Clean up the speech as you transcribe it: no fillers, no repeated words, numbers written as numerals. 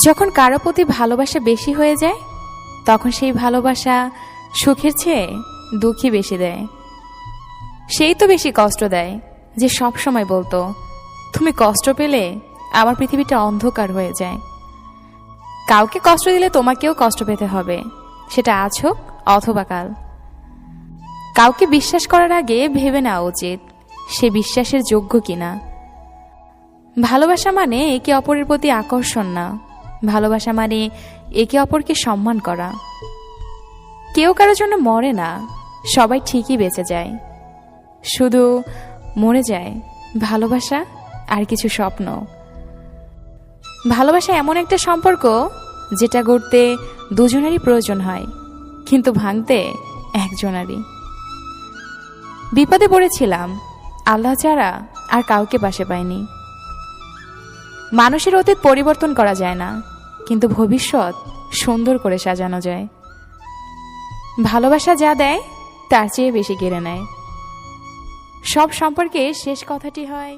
যখন কারো প্রতি ভালোবাসা বেশি হয়ে যায় তখন সেই ভালোবাসা সুখের চেয়ে দুঃখই বেশি দেয়। সেই তো বেশি কষ্ট দেয় যে সব সময় বলতো, তুমি কষ্ট পেলে আমার পৃথিবীটা অন্ধকার হয়ে যায়। কাউকে কষ্ট দিলে তোমাকেও কষ্ট পেতে হবে, সেটা আজ হোক অথবা কাল। কাউকে বিশ্বাস করার আগে ভেবে নেওয়া উচিত সে বিশ্বাসের যোগ্য কিনা। ভালোবাসা মানে একে অপরের প্রতি আকর্ষণ না, ভালোবাসা মানে একে অপরকে সম্মান করা। কেউ কারোর জন্য মরে না, সবাই ঠিকই বেঁচে যায়, শুধু মরে যায় ভালোবাসা আর কিছু স্বপ্ন। ভালোবাসা এমন একটা সম্পর্ক যেটা গড়তে দুজনেরই প্রয়োজন হয়, কিন্তু ভাঙতে একজনারই। বিপদে পড়েছিলাম, আল্লাহ ছাড়া আর কাউকে পাশে পাইনি। মানুষের অতীত পরিবর্তন করা যায় না, কিন্তু ভবিষ্যৎ সুন্দর করে সাজানো যায়। ভালোবাসা যা দেয় তার চেয়ে বেশি কেড়ে নেয়। সব সম্পর্কে শেষ কথাটি হয়,